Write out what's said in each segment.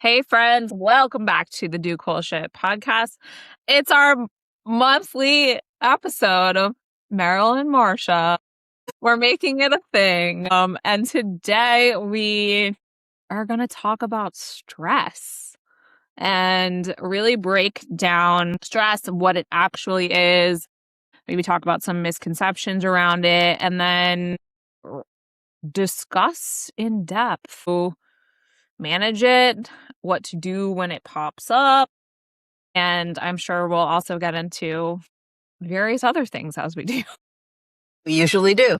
Hey, friends, welcome back to the Do Cool Shit podcast. It's our monthly episode of Meryl and Marcia. We're making it a thing. And today we are going to talk about stress and really break down stress and what it actually is. Maybe talk about some misconceptions around it and then discuss in depth who manage it, what to do when it pops up. And I'm sure we'll also get into various other things as we do. We usually do.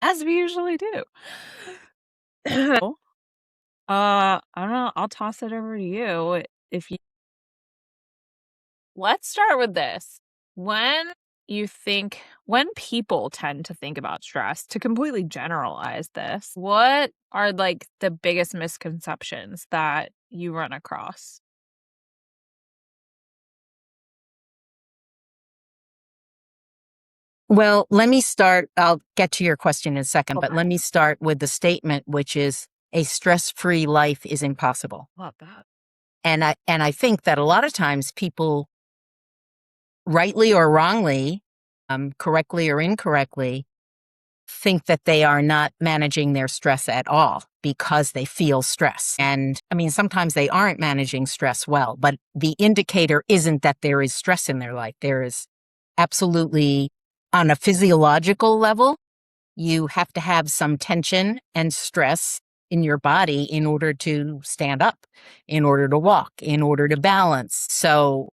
As we usually do. I don't know. I'll toss it over to you. Let's start with this. When people tend to think about stress, to completely generalize this, what are like the biggest misconceptions that you run across? Well, let me start. I'll get to your question in a second, but Okay. let me start with the statement, which is a stress-free life is impossible. Love that. And I think that a lot of times people, rightly or wrongly, correctly or incorrectly, think that they are not managing their stress at all because they feel stress. And I mean, sometimes they aren't managing stress well, but the indicator isn't that there is stress in their life. There is absolutely, on a physiological level, you have to have some tension and stress in your body in order to stand up, in order to walk, in order to balance. So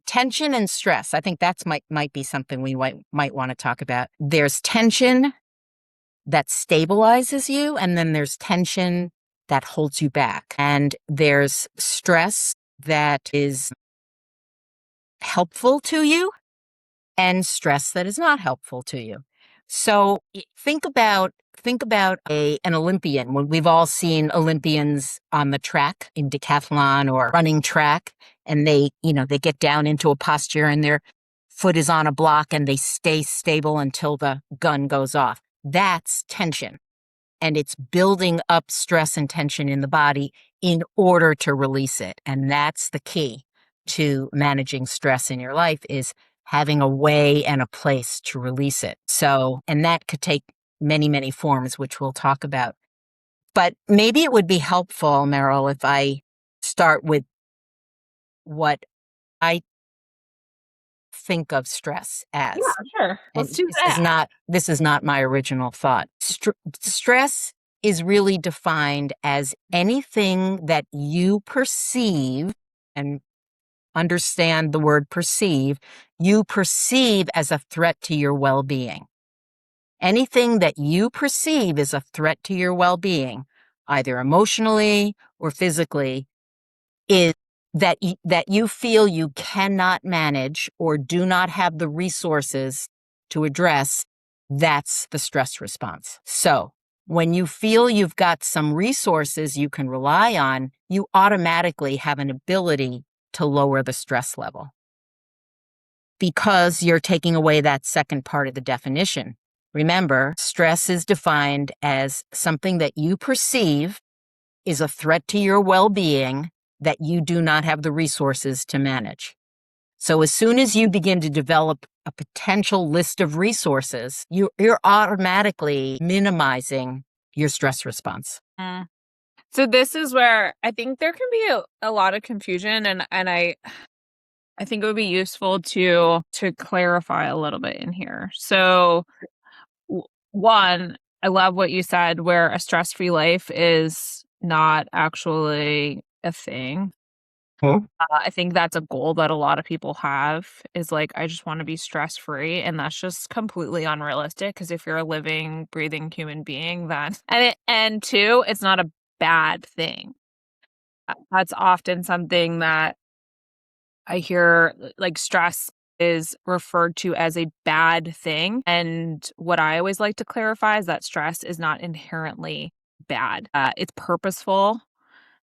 tension and stress, I think that's might be something we might want to talk about. There's tension that stabilizes you, and then there's tension that holds you back. And there's stress that is helpful to you and stress that is not helpful to you. So think about an Olympian. When we've all seen Olympians on the track in decathlon or running track, and they get down into a posture and their foot is on a block and they stay stable until the gun goes off. That's tension. And it's building up stress and tension in the body in order to release it. And that's the key to managing stress in your life, is having a way and a place to release it. So, and that could take many, many forms, which we'll talk about. But maybe it would be helpful, Meryl, if I start with what I think of stress as. Yeah, sure. Let's do This that. is not my original thought. Stress is really defined as anything that you perceive, and understand the word perceive, you perceive as a threat to your well-being. Anything that you perceive as a threat to your well-being, either emotionally or physically, is that you feel you cannot manage or do not have the resources to address. That's the stress response. So when you feel you've got some resources you can rely on, you automatically have an ability to lower the stress level, because you're taking away that second part of the definition. Remember, stress is defined as something that you perceive is a threat to your well-being that you do not have the resources to manage. So as soon as you begin to develop a potential list of resources, you're automatically minimizing your stress response. Mm. So this is where I think there can be a lot of confusion, and I think it would be useful to clarify a little bit in here. So one, I love what you said, where a stress-free life is not actually a thing. Huh? I think that's a goal that a lot of people have, is like, I just want to be stress-free, and that's just completely unrealistic, because if you're a living, breathing human being, then and two, it's not a bad thing. That's often something that I hear, like stress is referred to as a bad thing. And what I always like to clarify is that stress is not inherently bad. It's purposeful,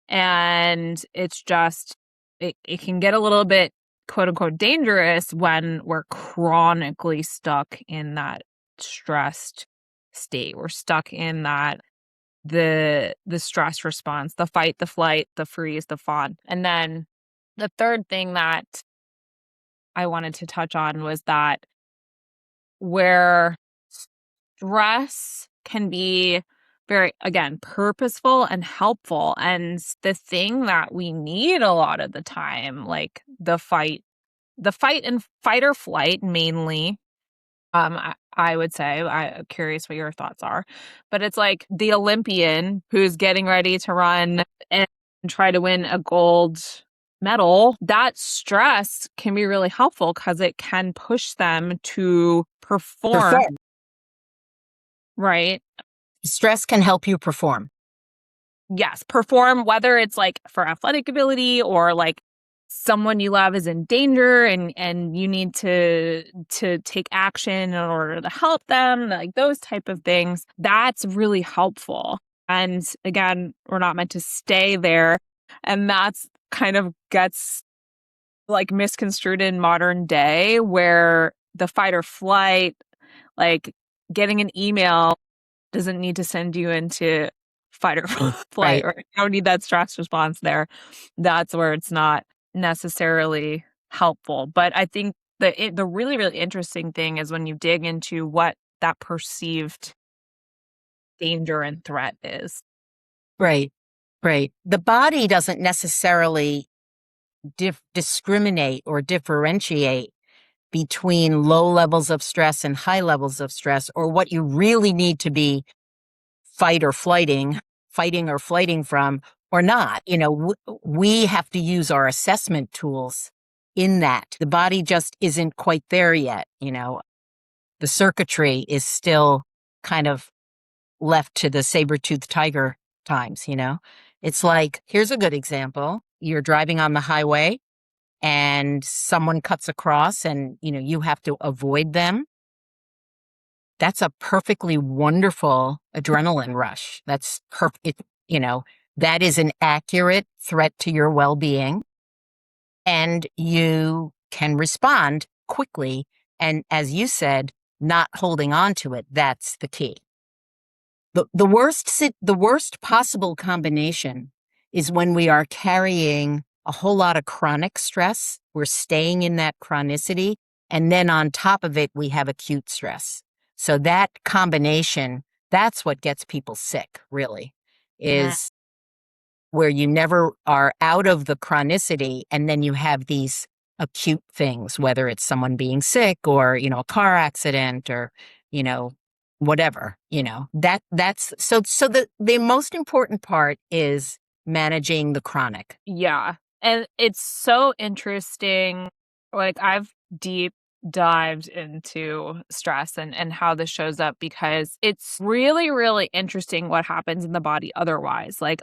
and it's just, it can get a little bit quote unquote dangerous when we're chronically stuck in that stressed state. We're stuck in that the stress response, the fight, the flight, the freeze, the fawn. And then the third thing that I wanted to touch on was that where stress can be very, again, purposeful and helpful. And the thing that we need a lot of the time, like the fight and fight or flight mainly, I would say, I'm curious what your thoughts are, but it's like the Olympian who's getting ready to run and try to win a gold medal. That stress can be really helpful because it can push them to perform, Perform. right? Stress can help you perform. Yes, perform, whether it's like for athletic ability or like someone you love is in danger and you need to take action in order to help them, like those type of things. That's really helpful. And again, we're not meant to stay there. And that's kind of gets like misconstrued in modern day where the fight or flight, like getting an email doesn't need to send you into fight or flight, Right. or you don't need that stress response there. That's where it's not necessarily helpful. But I think the really, really interesting thing is when you dig into what that perceived danger and threat is. Right. Right. The body doesn't necessarily discriminate or differentiate between low levels of stress and high levels of stress, or what you really need to be fighting or flighting from or not. We have to use our assessment tools in that. The body just isn't quite there yet. The circuitry is still kind of left to the saber-toothed tiger times. It's like, here's a good example. You're driving on the highway and someone cuts across and, you have to avoid them. That's a perfectly wonderful adrenaline rush. That's perfect. That is an accurate threat to your well-being, and you can respond quickly. And as you said, not holding on to it. That's the key. The worst possible combination is when we are carrying a whole lot of chronic stress. We're staying in that chronicity, and then on top of it, we have acute stress. So that combination, that's what gets people sick, really, Mhm. is where you never are out of the chronicity, and then you have these acute things, whether it's someone being sick or, a car accident or, you know, whatever, that's so the most important part is managing the chronic. Yeah. And it's so interesting. Like I've deep dived into stress and how this shows up because it's really, really interesting what happens in the body otherwise. Like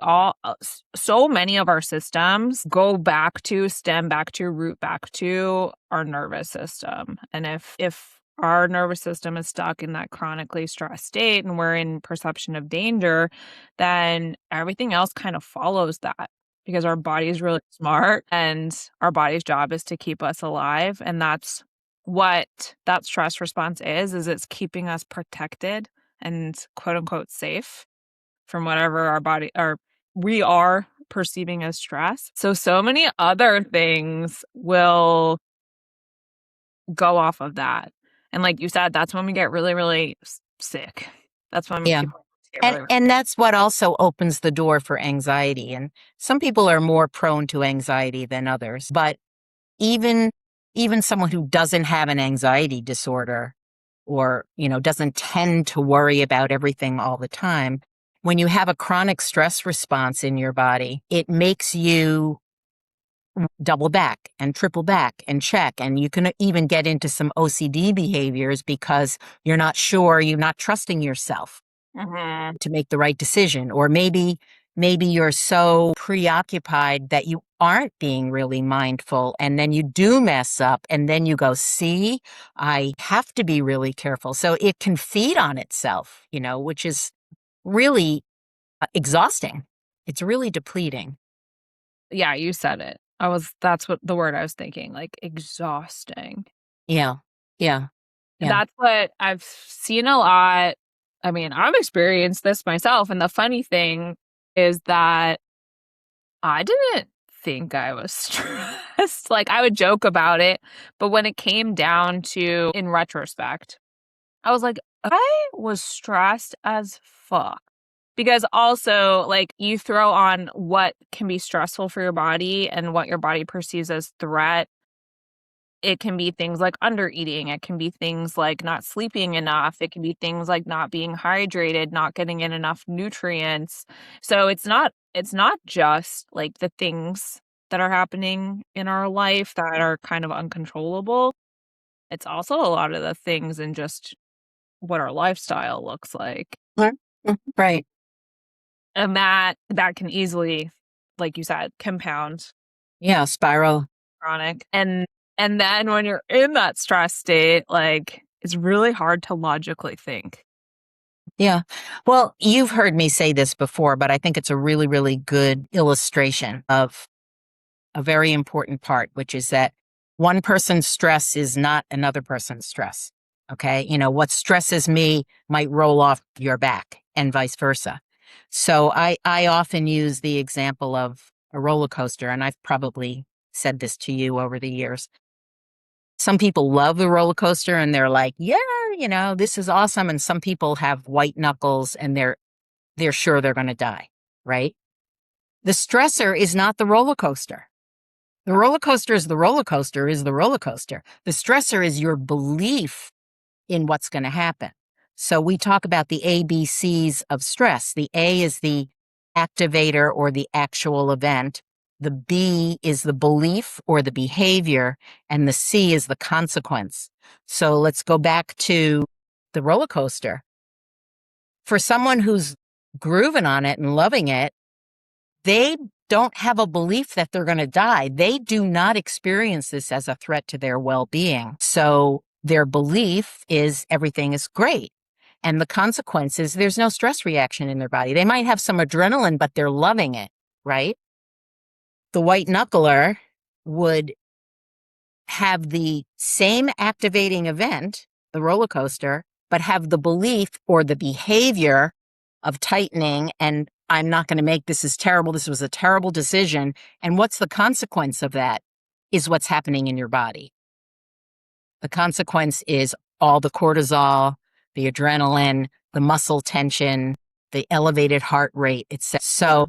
so many of our systems stem back to, root back to our nervous system. And if our nervous system is stuck in that chronically stressed state and we're in perception of danger, then everything else kind of follows that because our body is really smart and our body's job is to keep us alive. And that's what that stress response is it's keeping us protected and quote unquote safe from whatever we are perceiving as stress. So many other things will go off of that. And like you said, that's when we get really, really sick. That's when Yeah. people get And really, really and that's what also opens the door for anxiety. And some people are more prone to anxiety than others, but even even someone who doesn't have an anxiety disorder, or doesn't tend to worry about everything all the time, when you have a chronic stress response in your body, it makes you double back and triple back and check, and you can even get into some OCD behaviors because you're not trusting yourself Mhm. to make the right decision. Or maybe you're so preoccupied that you aren't being really mindful, and then you do mess up, and then you go, see, I have to be really careful. So it can feed on itself, which is really exhausting. It's really depleting. Yeah, you said it. That's what the word I was thinking, like exhausting. Yeah. Yeah. Yeah. That's what I've seen a lot. I mean, I've experienced this myself. And the funny thing is that I didn't think I was stressed. Like, I would joke about it, but when it came down to, in retrospect, I was like, I was stressed as fuck. Because also, like, you throw on what can be stressful for your body and what your body perceives as threat. It can be things like undereating. It can be things like not sleeping enough. It can be things like not being hydrated, not getting in enough nutrients. So it's not just like the things that are happening in our life that are kind of uncontrollable. It's also a lot of the things in just what our lifestyle looks like. Mhm. Right. And that can easily, like you said, compound Yeah, spiral. chronic. And then when you're in that stress state, like, it's really hard to logically think. Yeah. Well, you've heard me say this before, but I think it's a really, really good illustration of a very important part, which is that one person's stress is not another person's stress. Okay. What stresses me might roll off your back and vice versa. So I often use the example of a roller coaster, and I've probably said this to you over the years. Some people love the roller coaster and they're like, yeah, this is awesome. And some people have white knuckles and they're sure they're going to die, right? The stressor is not the roller coaster. The roller coaster is the roller coaster is the roller coaster. The stressor is your belief in what's going to happen. So we talk about the ABCs of stress. The A is the activator or the actual event. The B is the belief or the behavior, and the C is the consequence. So let's go back to the roller coaster. For someone who's grooving on it and loving it, they don't have a belief that they're going to die. They do not experience this as a threat to their well being. So their belief is everything is great. And the consequence is there's no stress reaction in their body. They might have some adrenaline, but they're loving it, right? The white knuckler would have the same activating event, the roller coaster, but have the belief or the behavior of tightening and I'm not going to make this is terrible. This was a terrible decision. And what's the consequence of that is what's happening in your body. The consequence is all the cortisol, the adrenaline, the muscle tension, the elevated heart rate, etc. So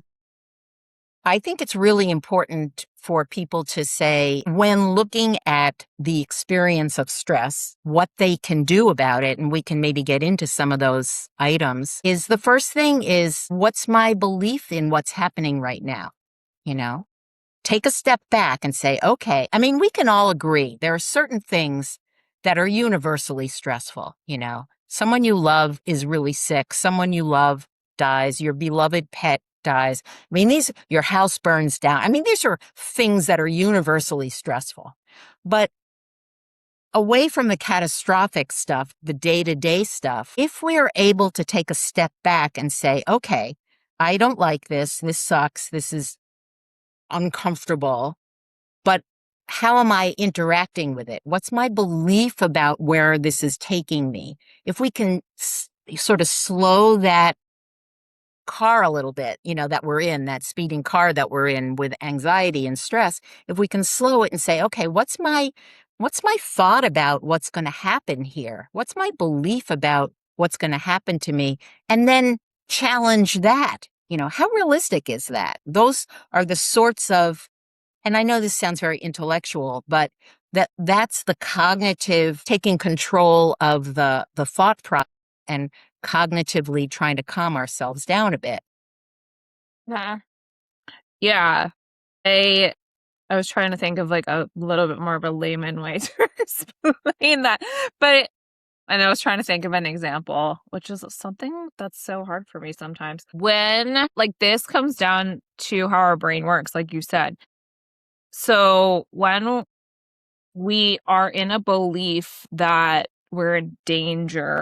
I think it's really important for people to say, when looking at the experience of stress, what they can do about it, and we can maybe get into some of those items, is the first thing is, what's my belief in what's happening right now? You know, take a step back and say, okay, I mean, we can all agree there are certain things that are universally stressful. Someone you love is really sick, someone you love dies, your beloved pet dies. I mean, your house burns down. I mean, these are things that are universally stressful. But away from the catastrophic stuff, the day-to-day stuff, if we are able to take a step back and say, okay, I don't like this, this sucks, this is uncomfortable, but how am I interacting with it? What's my belief about where this is taking me? If we can sort of slow that car a little bit, that we're in, that speeding car that we're in with anxiety and stress, if we can slow it and say, okay, what's my thought about what's going to happen here? What's my belief about what's going to happen to me? And then challenge that. How realistic is that? Those are the sorts of, and I know this sounds very intellectual, but that's the cognitive taking control of the thought process and cognitively trying to calm ourselves down a bit. Yeah. Yeah. I was trying to think of like a little bit more of a layman way to explain that. And I was trying to think of an example, which is something that's so hard for me sometimes. When like this comes down to how our brain works, like you said. So when we are in a belief that we're in danger,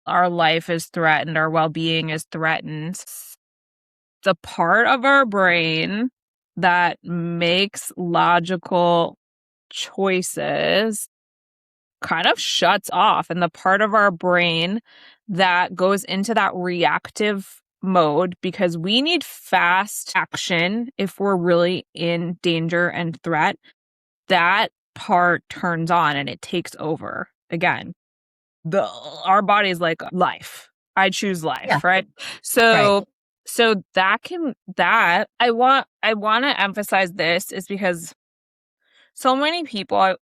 our life is threatened, our well-being is threatened, the part of our brain that makes logical choices kind of shuts off, and the part of our brain that goes into that reactive mode, because we need fast action if we're really in danger and threat, that part turns on and it takes over again. Our body's like, life. I choose Yeah. life, right? Right. So that I want to emphasize this is because so many people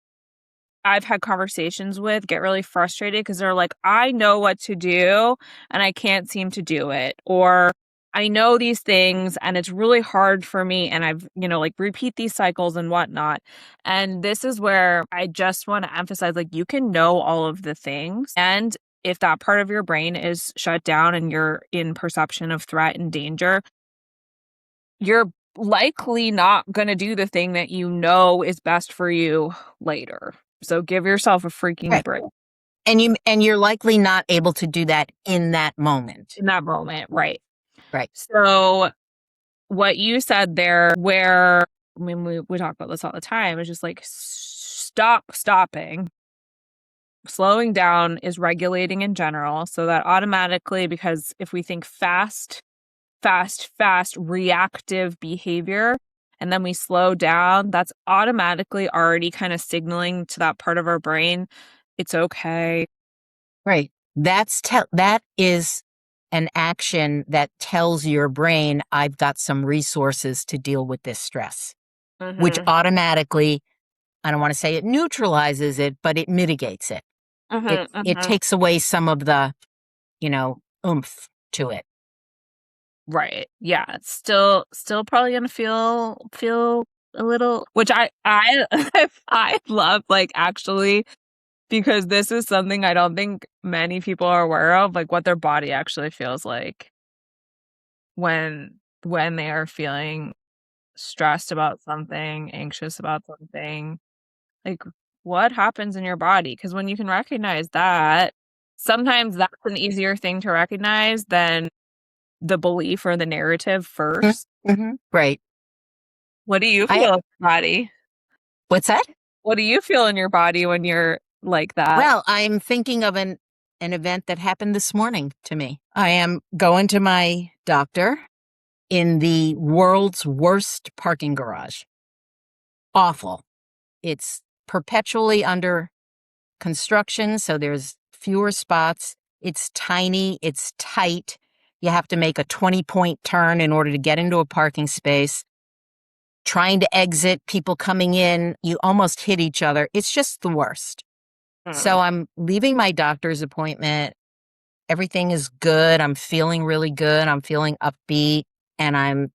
I've had conversations with get really frustrated because they're like, I know what to do and I can't seem to do it. Or I know these things and it's really hard for me. And I've, like repeat these cycles and whatnot. And this is where I just want to emphasize, like, you can know all of the things. And if that part of your brain is shut down and you're in perception of threat and danger, you're likely not going to do the thing that you know is best for you later. So give yourself a freaking Right. break And you're likely not able to do that in that moment. in that moment, right? Right. So what you said there, where I mean we talk about this all the time, is just like stopping. Slowing down is regulating in general. So that automatically, because if we think fast reactive behavior, and then we slow down, that's automatically already kind of signaling to that part of our brain, it's okay. Right. That is an action that tells your brain, I've got some resources to deal with this stress, which Mhm. automatically, I don't want to say it neutralizes it, but it mitigates it. Mhm. It Mhm. takes away some of the, oomph to it. Right. Yeah. It's still probably gonna feel a little, which I I love, like, actually, because this is something I don't think many people are aware of, like what their body actually feels like when they are feeling stressed about something, anxious about something. Like, what happens in your body? Because when you can recognize that, sometimes that's an easier thing to recognize than the belief or the narrative first. Mm-hmm. Right. What do you I feel in your body? What's that? What do you feel in your body when you're like that? Well, I'm thinking of an event that happened this morning to me. I am going to my doctor in the world's worst parking garage. Awful. It's perpetually under construction, so there's fewer spots. It's tiny, it's tight. You have to make a 20-point turn in order to get into a parking space. Trying to exit, people coming in, you almost hit each other. It's just the worst. Mm, So I'm leaving my doctor's appointment. Everything is good. I'm feeling really good. I'm feeling upbeat, and I'm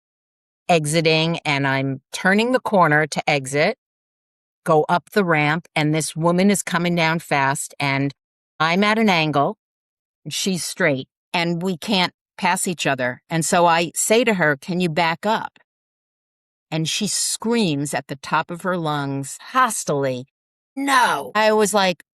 exiting and I'm turning the corner to exit, go up the ramp, and this woman is coming down fast, and I'm at an angle, she's straight, and we can't pass each other. And so I say to her, "Can you back up?" And she screams at the top of her lungs, hostily, "No." I was like,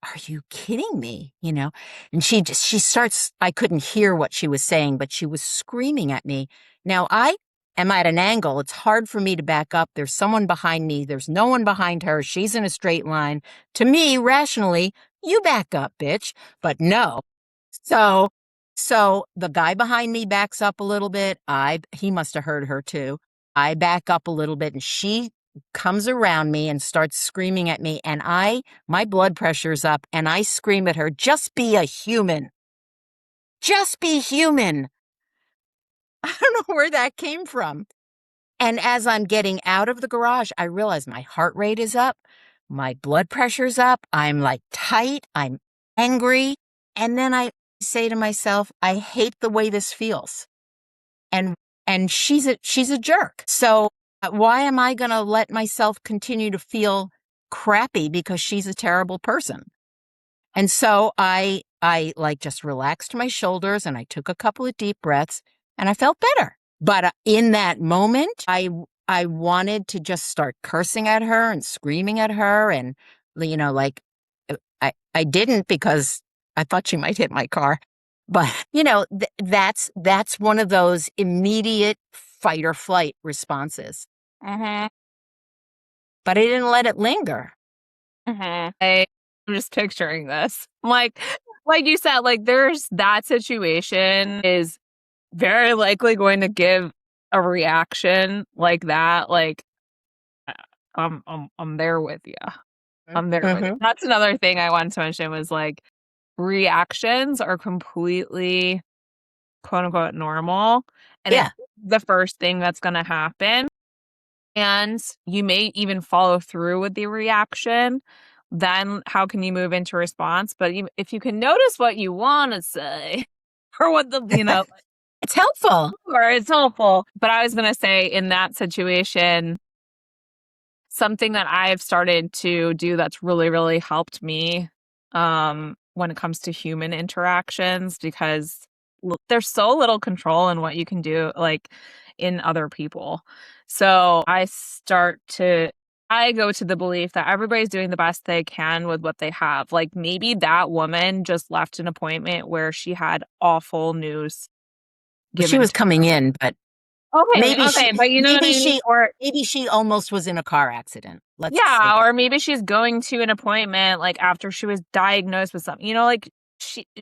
"Are you kidding me?" And she starts, I couldn't hear what she was saying, but she was screaming at me. Now I am at an angle. It's hard for me to back up. There's someone behind me. There's no one behind her. She's in a straight line. To me, rationally, you back up, bitch. But no. So, so the guy behind me backs up a little bit. He must have heard her too. I back up a little bit, and she comes around me and starts screaming at me, and my blood pressure's up, and I scream at her, "Just be a human. Just be human." I don't know where that came from. And as I'm getting out of the garage, I realize my heart rate is up, my blood pressure's up, I'm like tight, I'm angry. And then I say to myself, I hate the way this feels. And she's a jerk. So why am I going to let myself continue to feel crappy because she's a terrible person? And so I like just relaxed my shoulders, and I took a couple of deep breaths, and I felt better. But in that moment, I wanted to just start cursing at her and screaming at her, and like, I didn't, because I thought she might hit my car. But that's one of those immediate fight or flight responses. mhm, But I didn't let it linger. mhm. I'm just picturing this. Like you said, like there's that situation is very likely going to give a reaction like that. Like uh, I'm there with you. I'm there with you. Mm-hmm. That's another thing I wanted to mention was like reactions are completely quote unquote normal, and Yeah. it's the first thing that's going to happen. And you may even follow through with the reaction. Then how can you move into response? But if you can notice what you want to say or what the, It's helpful. or it's helpful. But I was going to say in that situation, something that I've started to do that's really, really helped me when it comes to human interactions because there's so little control in what you can do, like in other people. So I go to the belief that everybody's doing the best they can with what they have. Like maybe that woman just left an appointment where she had awful news Well, she given was to coming in, but Okay, maybe she, okay, but you know what I maybe mean? she, Or maybe she almost was in a car accident. Let's say yeah, that. or maybe she's going to an appointment, like, after she was diagnosed with something, like,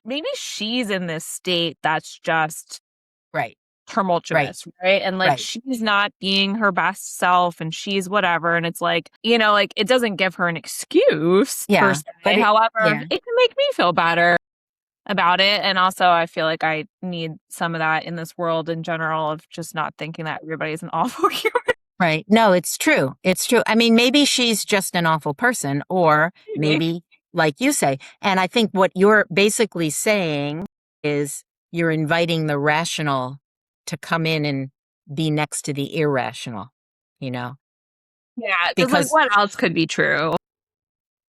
maybe she's in this state that's just Right. Right. tumultuous, right? And, like, Right. she's not being her best self, and she's whatever, and it's like, like, it doesn't give her an excuse per Yeah. se, But it, however, yeah. it can make me feel better about it, and also, I feel like I need some of that in this world in general of just not thinking that everybody's an awful human Right. No, it's true. It's true. I mean, maybe she's just an awful person, or being. maybe, like you say, and I think what you're basically saying is you're inviting the rational to come in and be next to the irrational, you know, Yeah, because like, because, what else could be true?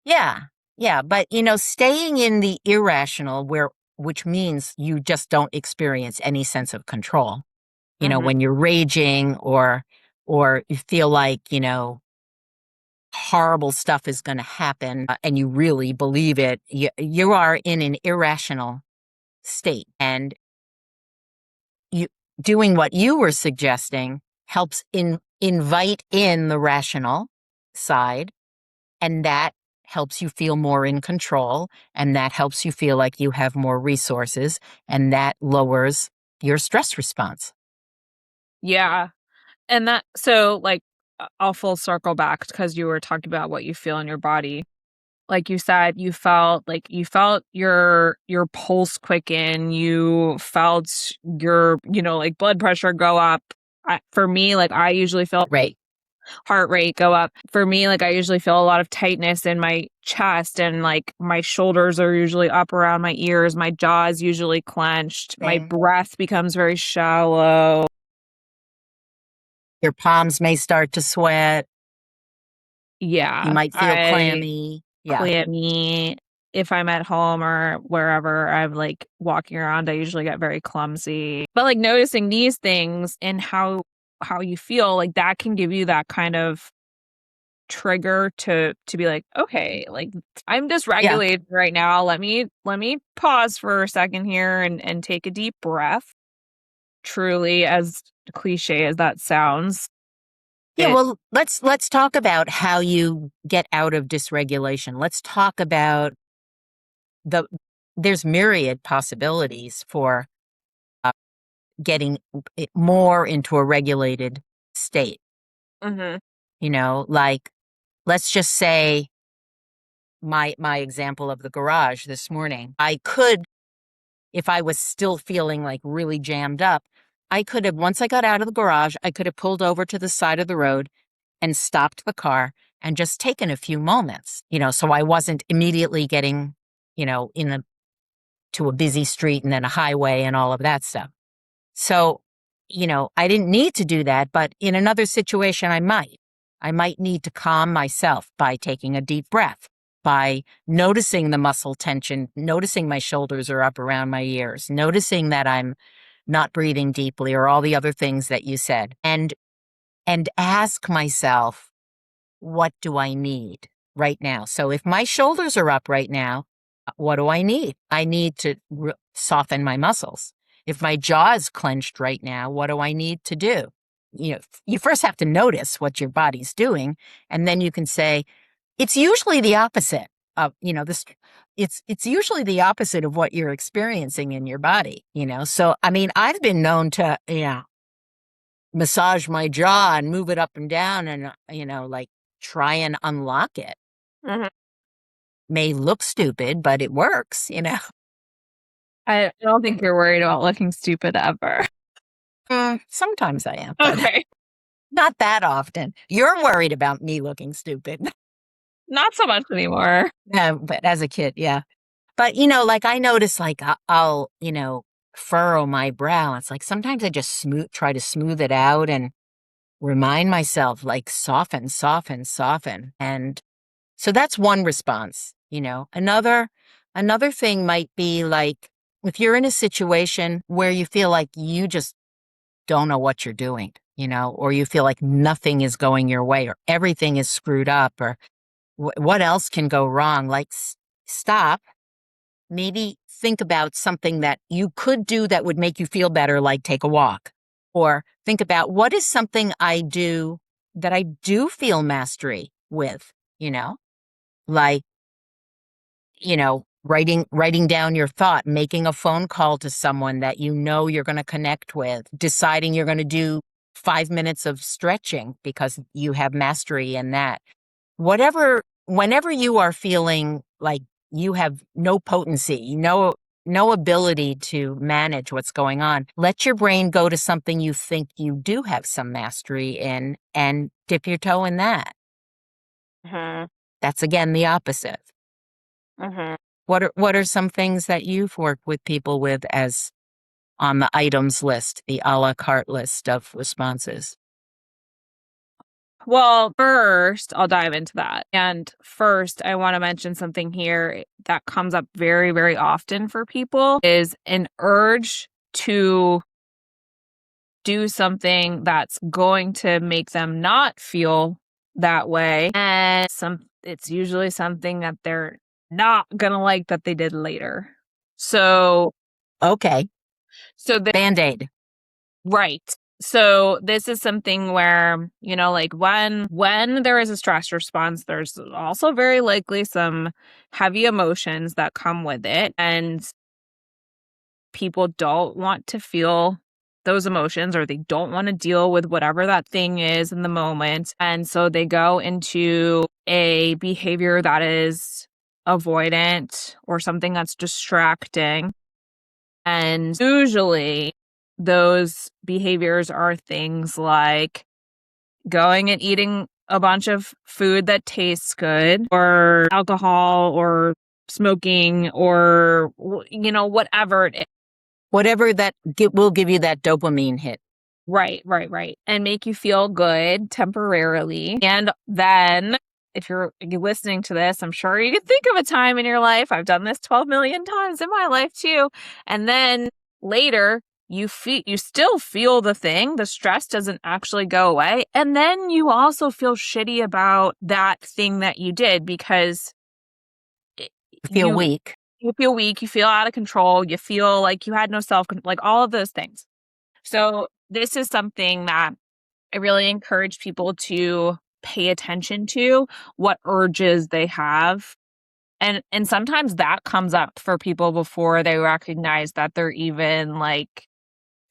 yeah, yeah. But, staying in the irrational, which means you just don't experience any sense of control, Mhm. when you're raging or you feel like, horrible stuff is going to happen and you really believe it, you are in an irrational state. And you doing what you were suggesting helps invite in the rational side, and that helps you feel more in control, and that helps you feel like you have more resources, and that lowers your stress response. Yeah, and like, I'll full circle back because you were talking about what you feel in your body. Like you said, you felt your pulse quicken, you felt your, like, blood pressure go up. For me, like, I usually feel Right. heart rate go up. For me, like, I usually feel a lot of tightness in my chest and, like, my shoulders are usually up around my ears, my jaw is usually clenched, my Same. breath becomes very shallow. Your palms may start to sweat. You Yeah, might feel I clammy. Yeah. clammy. If I'm at home or wherever I'm, like, walking around, I usually get very clumsy. But, like, noticing these things and how you feel, like, that can give you that kind of trigger to be like, "Okay, like, I'm Yeah. dysregulated right now. Let me pause for a second here and take a deep breath." Truly, as cliche as that sounds, Yeah, it well, let's talk about how you get out of dysregulation. Let's talk about the there's myriad possibilities for uh, getting it more into a regulated state. Mhm. Like, let's just say my example of the garage this morning. I could, if I was still feeling like really jammed up, I could have, once I got out of the garage, I could have pulled over to the side of the road and stopped the car and just taken a few moments, so I wasn't immediately getting, in to a busy street and then a highway and all of that stuff. So, I didn't need to do that, but in another situation, I might. I might need to calm myself by taking a deep breath, by noticing the muscle tension, noticing my shoulders are up around my ears, noticing that I'm not breathing deeply, or all the other things that you said, and ask myself, what do I need right now? So if my shoulders are up right now, what do I need? I need to soften my muscles. If my jaw is clenched right now, what do I need to do? You first have to notice what your body's doing, and then you can say, it's usually the opposite. this, it's usually the opposite of what you're experiencing in your body, So, I mean, I've been known to, massage my jaw and move it up and down and, like try and unlock it. Mhm. May look stupid, but it works. I don't think you're worried about looking stupid ever. Sometimes I am, but Okay. not that often. You're worried about me looking stupid. Not so much anymore. Yeah, but as a kid, yeah. But, like I notice, like I'll, furrow my brow. It's like sometimes I just try to smooth it out and remind myself, like soften, soften, soften. And so that's one response. Another thing might be like if you're in a situation where you feel like you just don't know what you're doing, or you feel like nothing is going your way or everything is screwed up or what else can go wrong, like stop, maybe think about something that you could do that would make you feel better, like take a walk, or think about what is something I do that I do feel mastery with, you know, like, writing down your thought, making a phone call to someone that you're going to connect with, deciding you're going to do 5 minutes of stretching because you have mastery in that. Whenever you are feeling like you have no potency, no ability to manage what's going on, let your brain go to something you think you do have some mastery in and dip your toe in that. Mhm. That's again the opposite. Mhm. What are some things that you've worked with people with as on the items list, the a la carte list of responses? Well, first, I'll dive into that. And first, I want to mention something here that comes up very, very often for people is an urge to do something that's going to make them not feel that way. And it's usually something that they're not going to like that they did later. So, Okay, so Band-Aid. right. So this is something where, like when there is a stress response, there's also very likely some heavy emotions that come with it. And people don't want to feel those emotions or they don't want to deal with whatever that thing is in the moment. And so they go into a behavior that is avoidant or something that's distracting. And usually those behaviors are things like going and eating a bunch of food that tastes good or alcohol or smoking or, whatever it is. Whatever will give you that dopamine hit. Right, right, right. And make you feel good temporarily. And then if you're listening to this, I'm sure you can think of a time in your life. I've done this 12 million times in my life too. And then later you still feel the thing. The stress doesn't actually go away. And then you also feel shitty about that thing that you did because it- Feel you weak. you feel weak, you feel out of control, you feel like you had no self, like all of those things. So this is something that I really encourage people to pay attention to, what urges they have. And sometimes that comes up for people before they recognize that they're even like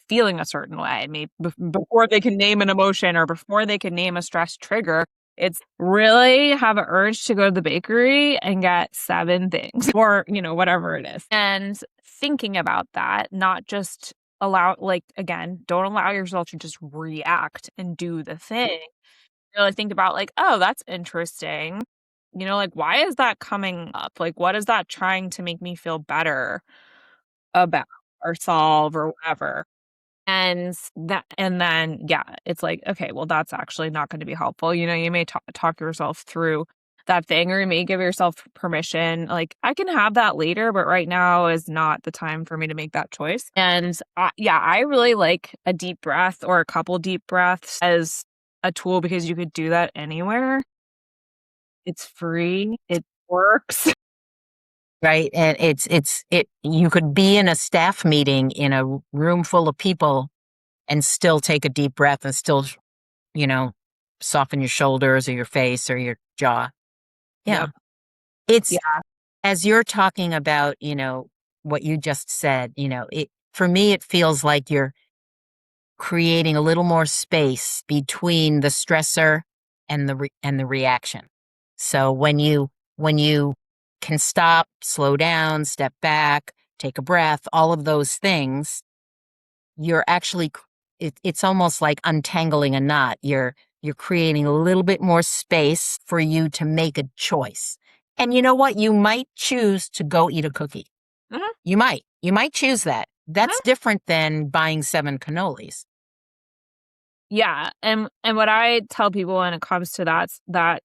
feeling a certain way. Maybe before they can name an emotion or before they can name a stress trigger. It's really have an urge to go to the bakery and get 7 things or, whatever it is. And thinking about that, not just again, don't allow yourself to just react and do the thing. Really think about like, oh, that's interesting. Like, why is that coming up? Like, what is that trying to make me feel better about or solve or whatever? And then, yeah, it's like, okay, well, that's actually not going to be helpful. You may talk yourself through that thing, or you may give yourself permission. Like, I can have that later, but right now is not the time for me to make that choice. And yeah, I really like a deep breath or a couple deep breaths as a tool because you could do that anywhere. It's free. It works. Right. And you could be in a staff meeting in a room full of people and still take a deep breath and still, you know, soften your shoulders or your face or your jaw. Yeah. Yep. It's Yeah. as you're talking about, what you just said, for me, it feels like you're creating a little more space between the stressor and the reaction. So when you can stop, slow down, step back, take a breath, all of those things, you're actually it's almost like untangling a knot. You're creating a little bit more space for you to make a choice. And you know what? You might choose to go eat a cookie. Mhm, You might choose that. That's mhm. different than buying 7 cannolis. Yeah, and what I tell people when it comes to that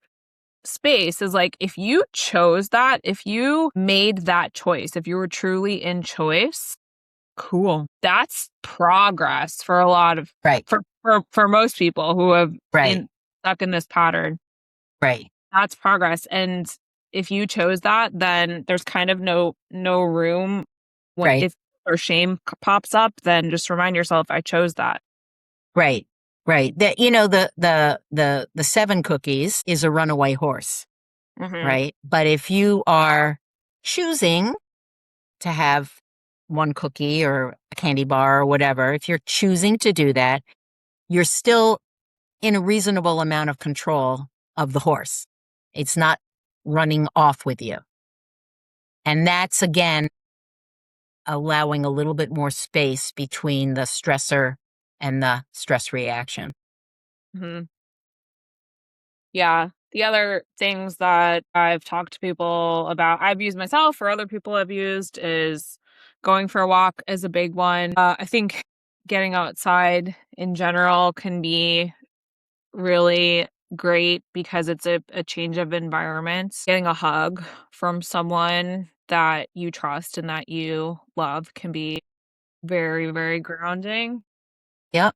space is like, if you chose that, if you made that choice, if you were truly in choice, cool. That's progress for a lot of Right. for most people who have Right. in stuck in this pattern. Right. That's progress, and if you chose that, then there's kind of no room when Right. if or shame pops up, then just remind yourself, "I chose that." Right. Right. The 7 cookies is a runaway horse, Mhm, right? But if you are choosing to have 1 cookie or a candy bar or whatever, if you're choosing to do that, you're still in a reasonable amount of control of the horse. It's not running off with you. And that's again allowing a little bit more space between the stressor and the stress reaction. mhm. Yeah. The other things that I've talked to people about, I've used myself or other people have used, is going for a walk is a big one. I think getting outside in general can be really great because it's a change of environment. Getting a hug from someone that you trust and that you love can be very, very grounding. Yep.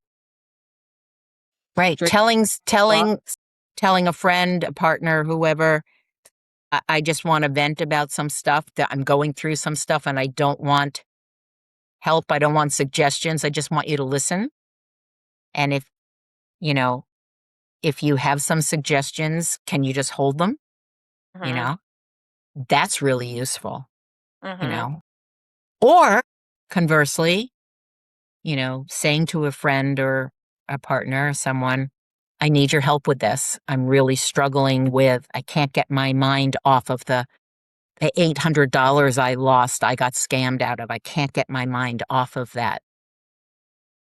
Right. Drink a lot. Telling a friend, a partner, whoever, I just want to vent about some stuff that I'm going through some stuff and I don't want help. I don't want suggestions. I just want you to listen. And you know, if you have some suggestions, can you just hold them? You Mhm, know, that's really useful, you mhm, know, or conversely, saying to a friend or a partner or someone, I need your help with this. I'm really struggling with, I can't get my mind off of the $800 I lost, I got scammed out of. I can't get my mind off of that.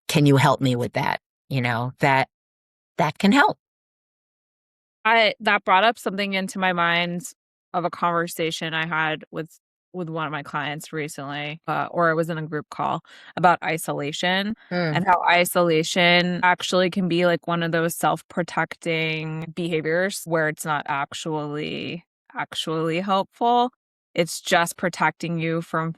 Can you help me with that? That can help. I that brought up something into my mind of a conversation I had with one of my clients recently, or it was in a group call about isolation Mm, and how isolation actually can be like one of those self-protecting behaviors where it's not actually helpful. It's just protecting you from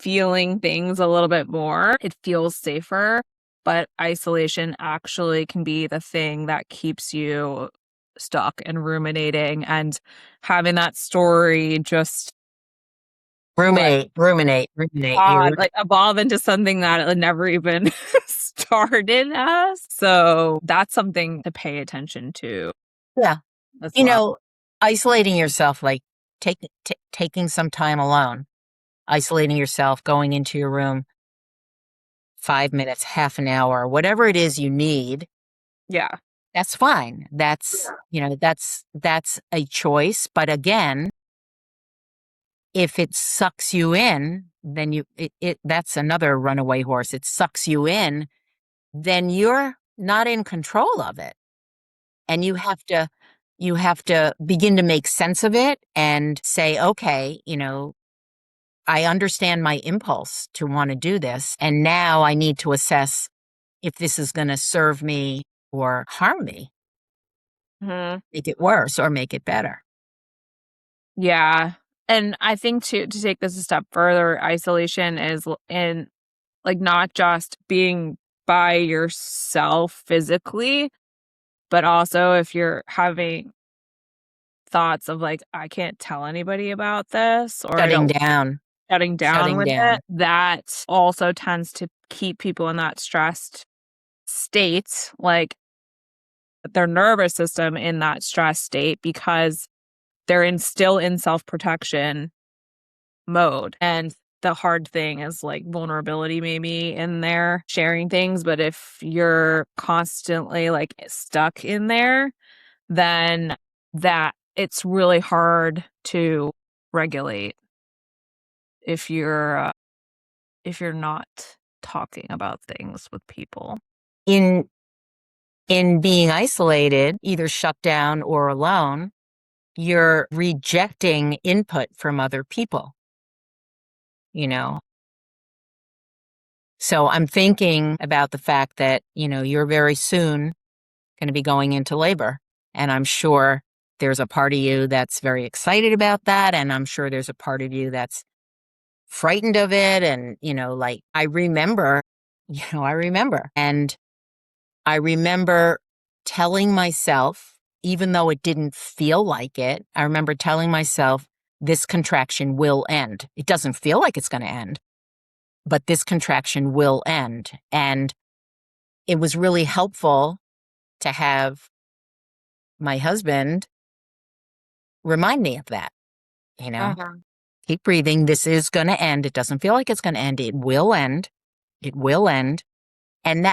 feeling things a little bit more. It feels safer, but isolation actually can be the thing that keeps you stuck and ruminating and having that story just like ruminate. like evolve into something that it never even started as. So that's something to pay attention to Yeah. as You well. know, isolating yourself, like taking some time alone, isolating yourself, going into your room, 5 minutes, half an hour, whatever it is you need, Yeah. that's fine. That's a choice. But again, if it sucks you in, then that's another runaway horse. It sucks you in, then you're not in control of it. And you have to begin to make sense of it and say, okay, I understand my impulse to want to do this. And now I need to assess if this is going to serve me or harm me, Mhm. make it worse or make it better. Yeah. And I think to take this a step further, isolation is in like, not just being by yourself physically, but also if you're having thoughts of, like, "I can't tell anybody about this," or "I Shutting don't" down, shutting down shutting with it, down. that also tends to keep people in that stressed state, like, their nervous system in that stress state because still in self-protection mode. And the hard thing is like vulnerability maybe in there, sharing things. But if you're constantly like stuck in there, then that it's really hard to regulate if you're not talking about things with people. In in being isolated, either shut down or alone, you're rejecting input from other people, you know. So I'm thinking about the fact that, you're very soon going to be going into labor. And I'm sure there's a part of you that's very excited about that. And I'm sure there's a part of you that's frightened of it. And, like I remember, I remember. And I remember telling myself, even though it didn't feel like it, I remember telling myself, this contraction will end. It doesn't feel like it's going to end, but this contraction will end. And it was really helpful to have my husband remind me of that, you know, Uh-huh. keep breathing. This is going to end. It doesn't feel like it's going to end. It will end. It will end. And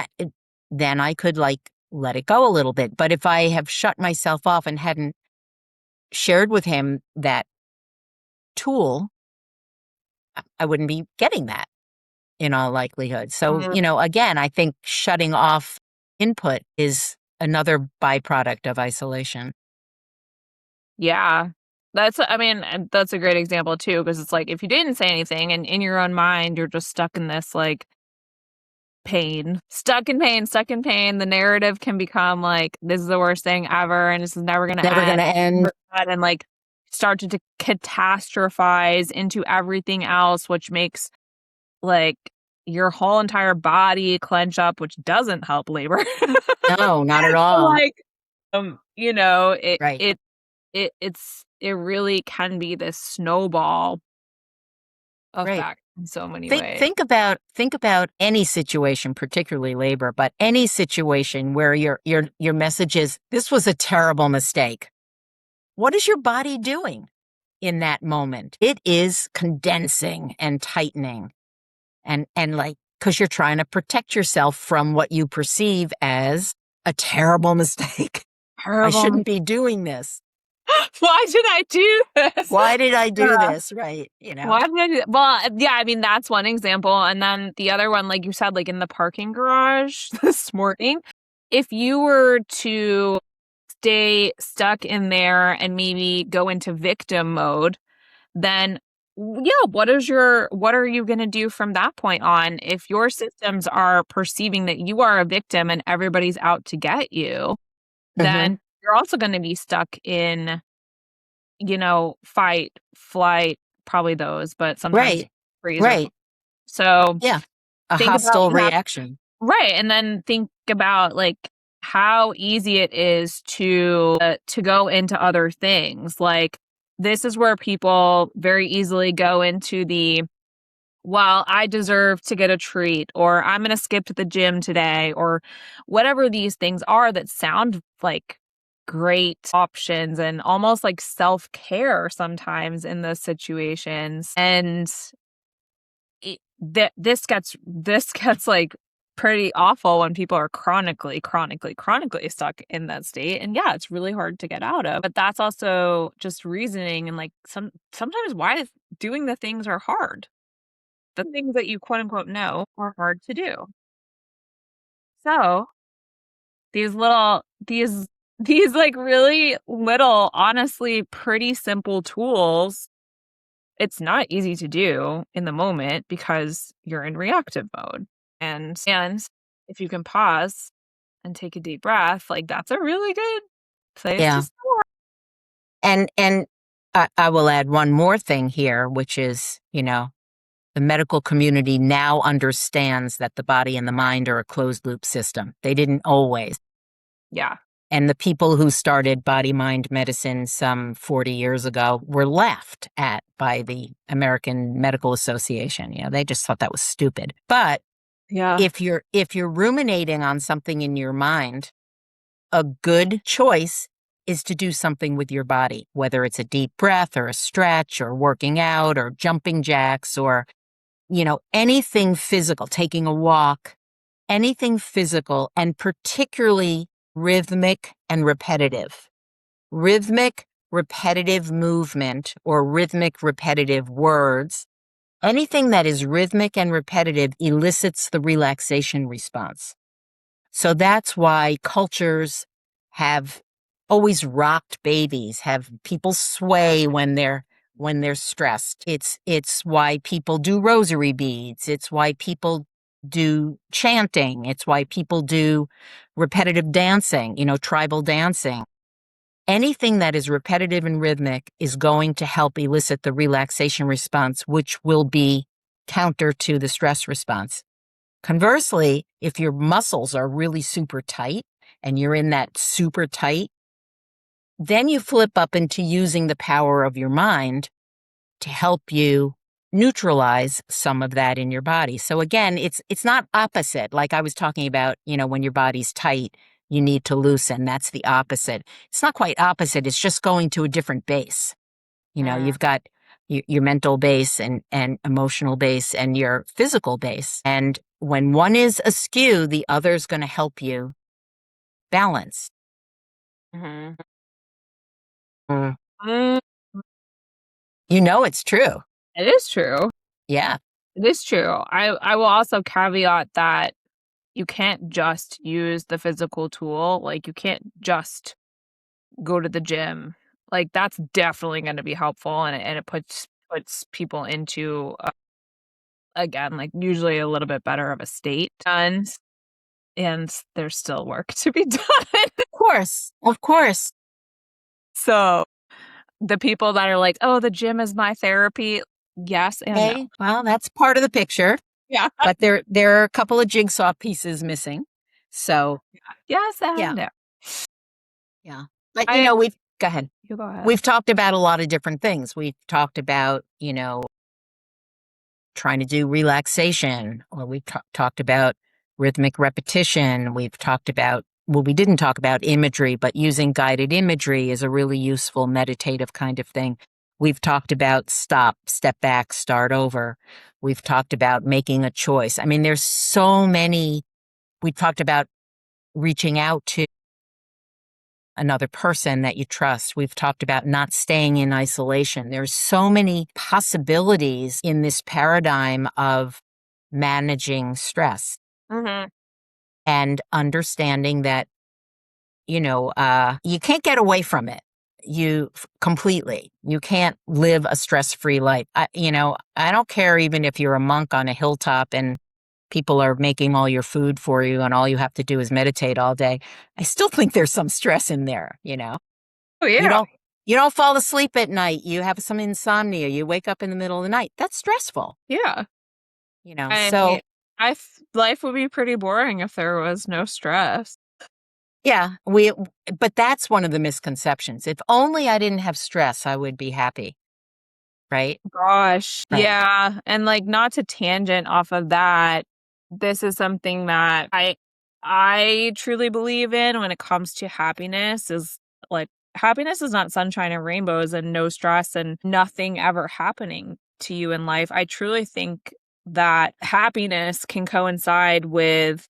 then I could like let it go a little bit. But if I have shut myself off and hadn't shared with him that tool, I wouldn't be getting that in all likelihood. So, Mhm. again, I think shutting off input is another byproduct of isolation. Yeah. I mean, and that's a great example too, because it's like if you didn't say anything and in your own mind, you're just stuck in this like pain, stuck in pain, stuck in pain. The narrative can become like, this is the worst thing ever and this is never going to Never going end. to end. And like start to catastrophize into everything else, which makes like your whole entire body clench up, which doesn't help labor. No, not at all. Like, Right. it really can be this snowball Right. effect in so many Think ways. think about any situation, particularly labor, but any situation where your message is this was a terrible mistake. What is your body doing in that moment? It is condensing and tightening and like because you're trying to protect yourself from what you perceive as a terrible mistake. I Terrible. shouldn't be doing this. Why did I do this? Why did I do Yeah. this? Right. Why did I do that? Well, yeah, I mean, that's one example, and then the other one, like you said, like in the parking garage this morning, if you were to stay stuck in there and maybe go into victim mode, then yeah, what are you going to do from that point on if your systems are perceiving that you are a victim and everybody's out to get you, Hmm. then you're also going to be stuck in, fight, flight, probably those, but sometimes Right. freeze or Right. so Yeah. A think about hostile that. reaction. Right, and then think about, like, how easy it is to go into other things, like, this is where people very easily go into the, "Well, I deserve to get a treat," or, "I'm gonna skip to the gym today," or whatever these things are that sound like great options and almost like self-care sometimes in those situations, and this gets like pretty awful when people are chronically stuck in that state. And yeah, it's really hard to get out of. But that's also just reasoning and like sometimes why doing the things are hard. The things that you quote unquote know are hard to do. So these little these like really little, honestly pretty simple tools, it's not easy to do in the moment because you're in reactive mode. And if you can pause and take a deep breath, like that's a really good place to Yeah. start. And I will add one more thing here, which is, the medical community now understands that the body and the mind are a closed loop system. They didn't always. Yeah. And the people who started body mind medicine some 40 years ago were laughed at by the American Medical Association. They just thought that was stupid. But Yeah. if you're ruminating on something in your mind, a good choice is to do something with your body, whether it's a deep breath or a stretch or working out or jumping jacks or, anything physical, taking a walk, anything physical, and particularly rhythmic and repetitive. Rhythmic, repetitive movement or rhythmic, repetitive words. Anything that is rhythmic and repetitive elicits the relaxation response. So that's why cultures have always rocked babies, have people sway when they're stressed. It's why people do rosary beads. It's why people do chanting. It's why people do repetitive dancing, tribal dancing. Anything that is repetitive and rhythmic is going to help elicit the relaxation response, which will be counter to the stress response. Conversely, if your muscles are really super tight and you're in that super tight, then you flip up into using the power of your mind to help you neutralize some of that in your body. So again, it's not opposite. Like I was talking about, when your body's tight, you need to loosen. That's the opposite. It's not quite opposite. It's just going to a different base. Mm. You've got your mental base and emotional base and your physical base. And when one is askew, the other's going to help you balance. Mhm. Mm. Mm, It's true. it is true. Yeah. It is true. I will also caveat that you can't just use the physical tool, like, you can't just go to the gym. Like, that's definitely gonna be helpful, and it puts people into, again, like, usually a little bit better of a state, and there's still work to be done. Of course. Of course. So, the people that are like, "Oh, the gym is my therapy," yes and no. Okay. Well, that's part of the picture, Yeah. but there are a couple of jigsaw pieces missing. So, Yes yeah. and no. Yeah. But I agree. we've go ahead. You go ahead. We've talked about a lot of different things. We've talked about, trying to do relaxation, or we've talked about rhythmic repetition. We've talked about, well, we didn't talk about imagery, but using guided imagery is a really useful meditative kind of thing. We've talked about stop, step back, start over. We've talked about making a choice. I mean, there's so many. We talked about reaching out to another person that you trust. We've talked about not staying in isolation. There's so many possibilities in this paradigm of managing stress Mhm. and understanding that, you can't get away from it. Completely. You can't live a stress-free life. I don't care even if you're a monk on a hilltop and people are making all your food for you and all you have to do is meditate all day. I still think there's some stress in there. Oh, You yeah. don't you don't fall asleep at night. You have some insomnia. You wake up in the middle of the night. That's stressful, Yeah. So, I life would be pretty boring if there was no stress. yeah, but that's one of the misconceptions. If only I didn't have stress, I would be happy, right? Gosh, Right. yeah, and, like, not to tangent off of that, this is something that I truly believe in when it comes to happiness is, like, happiness is not sunshine and rainbows and no stress and nothing ever happening to you in life. I truly think that happiness can coincide with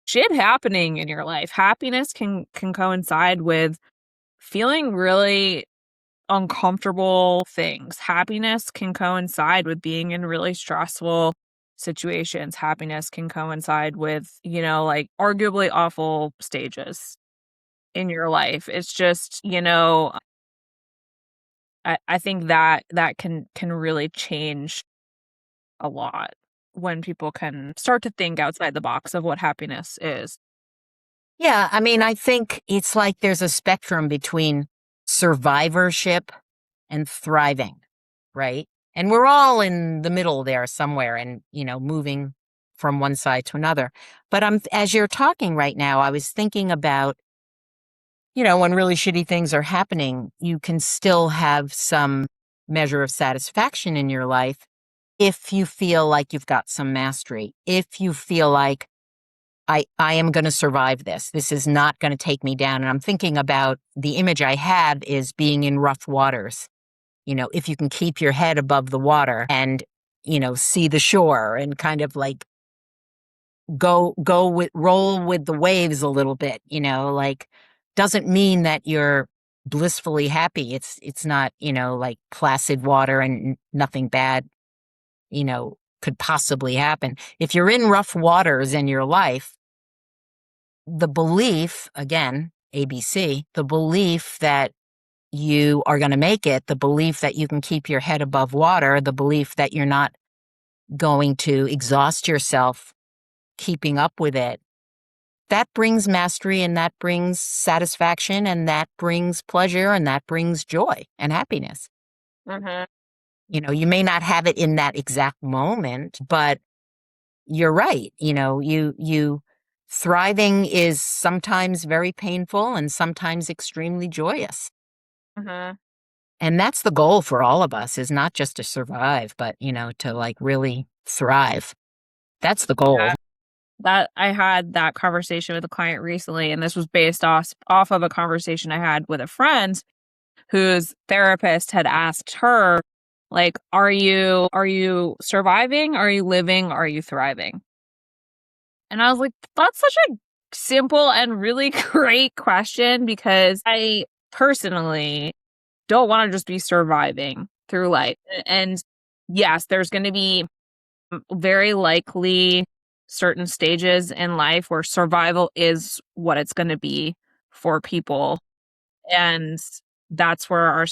shit happening in your life. Happiness can coincide with feeling really uncomfortable things. Happiness can coincide with being in really stressful situations. Happiness can coincide with, like arguably awful stages in your life. It's just, I think that can really change a lot when people can start to think outside the box of what happiness is. Yeah, I mean, I think it's like there's a spectrum between survivorship and thriving, right? And we're all in the middle there somewhere and, moving from one side to another. But as you're talking right now, I was thinking about, when really shitty things are happening, you can still have some measure of satisfaction in your life if you feel like you've got some mastery, if you feel like I am going to survive this. This is not going to take me down. And I'm thinking about the image I have is being in rough waters. If you can keep your head above the water and, see the shore and kind of like roll with the waves a little bit, like doesn't mean that you're blissfully happy. It's not, like placid water and nothing bad, could possibly happen. If you're in rough waters in your life, the belief, again, ABC, the belief that you are going to make it, the belief that you can keep your head above water, the belief that you're not going to exhaust yourself keeping up with it, that brings mastery and that brings satisfaction and that brings pleasure and that brings joy and happiness. Mhm. You may not have it in that exact moment, but you're right. You thriving is sometimes very painful and sometimes extremely joyous. Mhm. And that's the goal for all of us is not just to survive, but, to like really thrive. That's the goal. Yeah. That I had that conversation with a client recently, and this was based off of a conversation I had with a friend whose therapist had asked her, like, are you surviving? Are you living? Are you thriving? And I was like, that's such a simple and really great question because I personally don't want to just be surviving through life. And yes, there's going to be very likely certain stages in life where survival is what it's going to be for people, and that's where our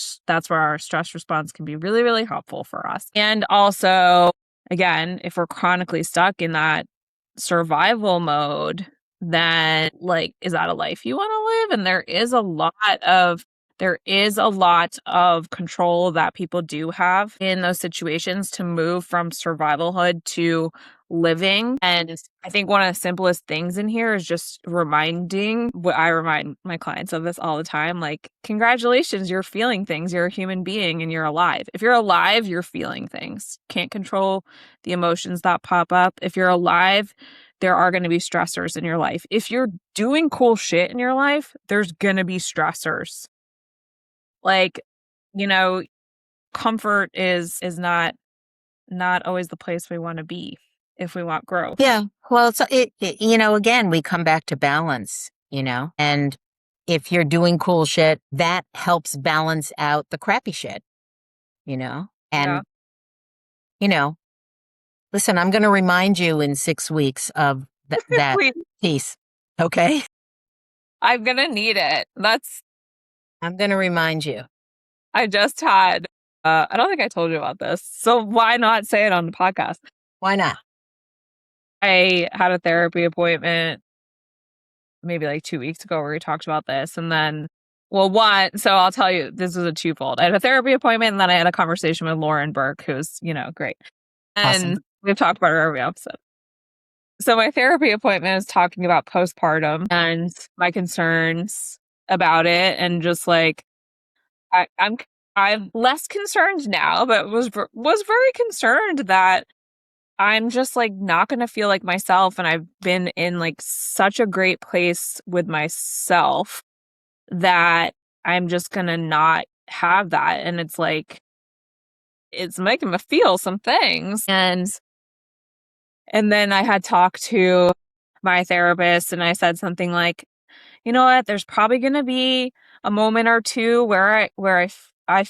stress response can be really, really helpful for us. And also, again, if we're chronically stuck in that survival mode, then like, is that a life you want to live? And there is a lot of control that people do have in those situations to move from survivalhood to living. And I think one of the simplest things in here is just reminding what I remind my clients of this all the time, like, congratulations, you're feeling things. You're a human being and you're alive. If you're alive, you're feeling things. Can't control the emotions that pop up. If you're alive, there are going to be stressors in your life. If you're doing cool shit in your life, there's going to be stressors. Like, you know, comfort is not always the place we want to be if we want growth. Yeah. Well, again, we come back to balance, and if you're doing cool shit, that helps balance out the crappy shit, Yeah. and, you know, listen, I'm going to remind you in 6 weeks of that Wait, piece. Okay. I'm gonna need it. That's I'm going to remind you. I just had I don't think I told you about this. So why not say it on the podcast? Why not? I had a therapy appointment maybe like 2 weeks ago where we talked about this. And then, well, one, so I'll tell you, this is a twofold. I had a therapy appointment and then I had a conversation with Lauren Burke, who's, great. Awesome. And we've talked about her every episode. So my therapy appointment is talking about postpartum and my concerns about it. And just like, I'm less concerned now, but was very concerned that I'm just like not going to feel like myself. And I've been in like such a great place with myself that I'm just going to not have that. And it's like, it's making me feel some things. And then I had talked to my therapist and I said something like, you know what, there's probably going to be a moment or two where I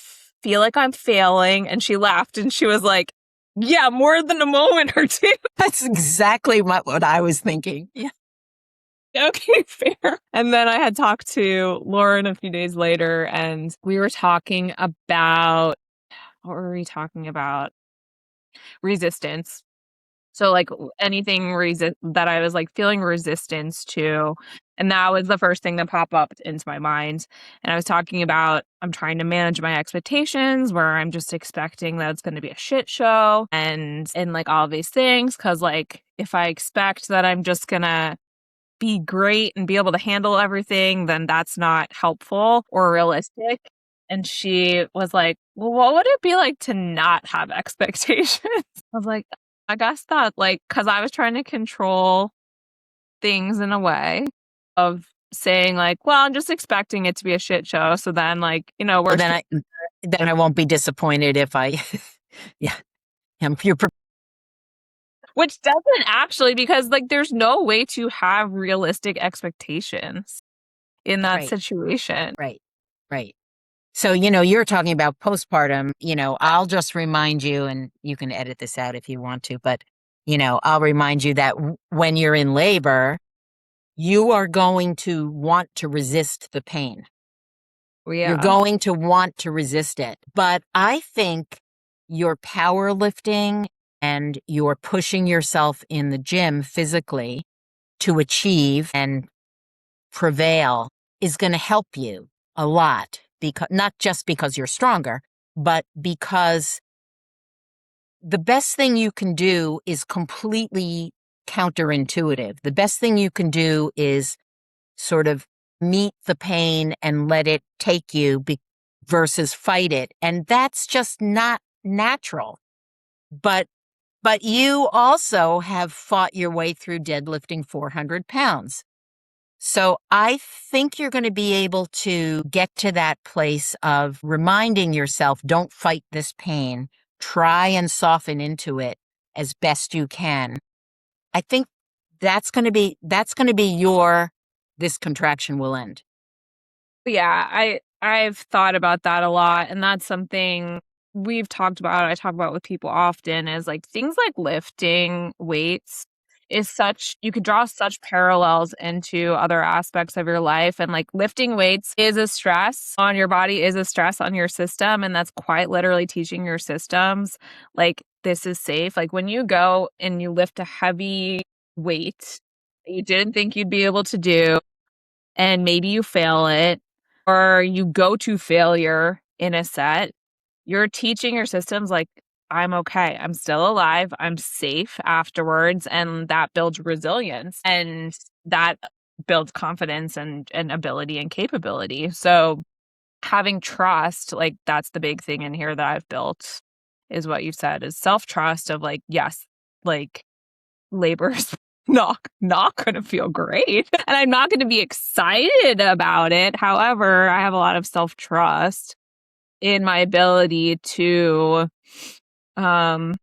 feel like I'm failing. And she laughed and she was like, yeah, more than a moment or two. That's exactly what I was thinking. Yeah. Okay, fair. And then I had talked to Lauren a few days later and we were talking about, what were we talking about? Resistance. So like anything that I was like feeling resistance to. And that was the first thing that popped up into my mind. And I was talking about I'm trying to manage my expectations where I'm just expecting that it's going to be a shit show and like all these things. Cause like if I expect that I'm just going to be great and be able to handle everything, then that's not helpful or realistic. And she was like, well, what would it be like to not have expectations? I was like, I guess that, like, because I was trying to control things in a way of saying like, well, I'm just expecting it to be a shit show. So then like, So worst case, then I won't be disappointed if I, yeah, you're which doesn't actually, because like there's no way to have realistic expectations in that right, situation. right, right. So, you're talking about postpartum, I'll just remind you, and you can edit this out if you want to, but, I'll remind you that when you're in labor, you are going to want to resist the pain. You're Yeah. going to want to resist it. But I think your powerlifting and you're pushing yourself in the gym physically to achieve and prevail is going to help you a lot, because not just because you're stronger, but because the best thing you can do is completely counterintuitive. The best thing you can do is sort of meet the pain and let it take you versus fight it. And that's just not natural. But you also have fought your way through deadlifting 400 pounds. So I think you're going to be able to get to that place of reminding yourself, don't fight this pain. Try and soften into it as best you can. I think that's going to be this contraction will end. Yeah, I've thought about that a lot, and that's something we've talked about. I talk about with people often is like things like lifting weights is such you could draw such parallels into other aspects of your life, and like lifting weights is a stress on your body, is a stress on your system, and that's quite literally teaching your systems like this is safe. Like when you go and you lift a heavy weight that you didn't think you'd be able to do, and maybe you fail it or you go to failure in a set, you're teaching your systems like, I'm okay. I'm still alive. I'm safe afterwards. And that builds resilience and that builds confidence and ability and capability. So having trust, like that's the big thing in here that I've built is what you said is self-trust of like, yes, like labor's not gonna feel great, and I'm not gonna be excited about it. However, I have a lot of self-trust in my ability to, um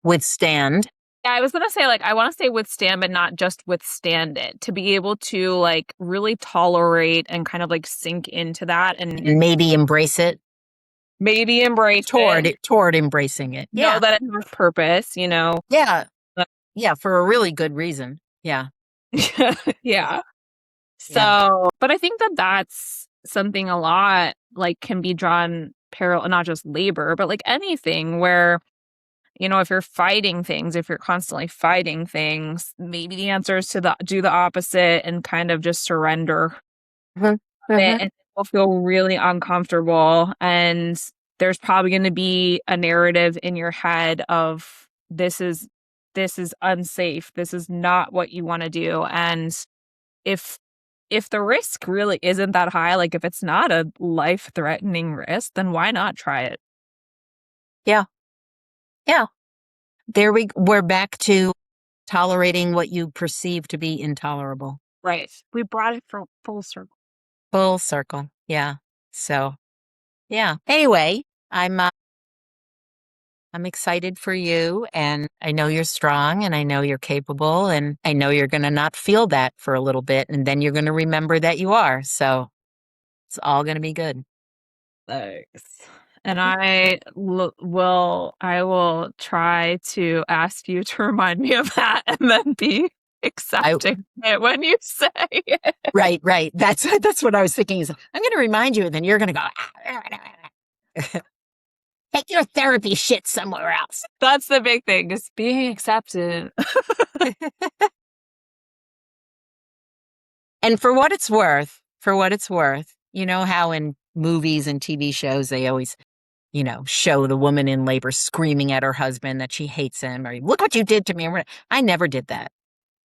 Withstand. yeah, I was gonna say, like, I wanna say withstand, but not just withstand it, to be able to, like, really tolerate and kind of, like, sink into that and And maybe embrace it maybe embrace it, toward embracing it. know Yeah. that it has purpose, you know? Yeah. Uh, Yeah. For a really good reason. Yeah. Yeah. Yeah. So, but I think that that's something a lot like can be drawn parallel, not just labor, but like anything where, if you're fighting things, if you're constantly fighting things, maybe the answer is to do the opposite and kind of just surrender Mhm. it, Mhm. and will feel really uncomfortable. And there's probably going to be a narrative in your head of this is unsafe. This is not what you want to do. And if the risk really isn't that high, like if it's not a life-threatening risk, then why not try it? Yeah. Yeah. We're back to tolerating what you perceive to be intolerable. Right. We brought it for full circle. Full circle. Yeah. So, yeah. Anyway, I'm excited for you, and I know you're strong, and I know you're capable, and I know you're going to not feel that for a little bit, and then you're going to remember that you are. So it's all going to be good. Thanks. And I will try to ask you to remind me of that and then be I accepting it when you say it. Right, right. That's what I was thinking. Is I'm going to remind you, and then you're going to go. Take your therapy shit somewhere else. That's the big thing, is being accepted. And for what it's worth, you know how in movies and TV shows they always, show the woman in labor screaming at her husband that she hates him or look what you did to me. I never did that.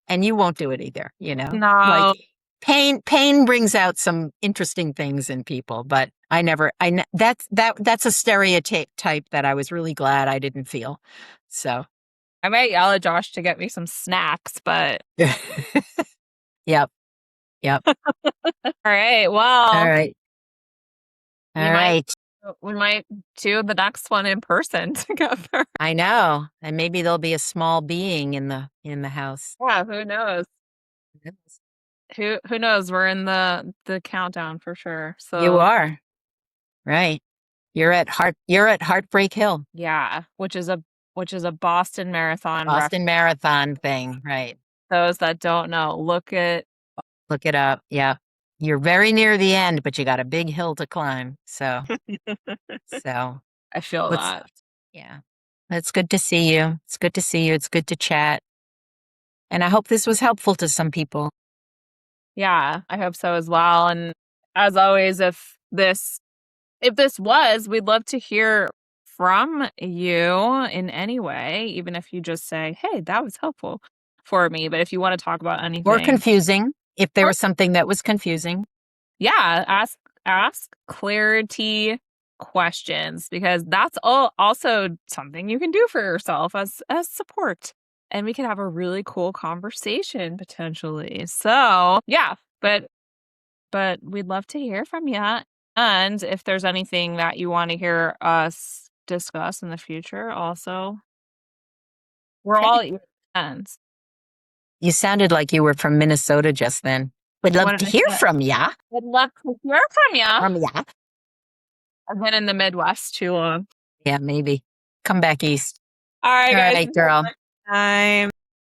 And you won't do it either. No, Like pain brings out some interesting things in people, but that's a stereotype that I was really glad I didn't feel. So I might yell at Josh to get me some snacks, but Yep. Yep. all right. All Well, right. we All might right. we might do the next one in person together. I know. And maybe there'll be a small being in the house. Yeah, who knows? Who knows? We're in the countdown for sure. You So are. Right. You're at Heartbreak Hill. yeah, which is a Boston Marathon Boston reference. Marathon thing. Right. Those that don't know, look at Look it up. Yeah. You're very near the end, but you got a big hill to climb. So I feel let's, that. yeah. It's good to see you. It's good to see you. It's good to chat. And I hope this was helpful to some people. Yeah, I hope so as well. And as always, if this was, we'd love to hear from you in any way, even if you just say, "Hey, that was helpful for me." But if you want to talk about Or anything, confusing, if there or was something that was confusing. yeah, ask clarity questions because that's all also something you can do for yourself as support. And we could have a really cool conversation potentially. So, yeah, but we'd love to hear from you. And if there's anything that you want to hear us discuss in the future, also, we're Okay. all ears. You sounded like you were from Minnesota just then. Would love What to did I hear say? from ya. I'd love to hear from you. From ya. I've been in the Midwest too long. Yeah, maybe. Come back east. All right, All guys. right, Until girl. next time.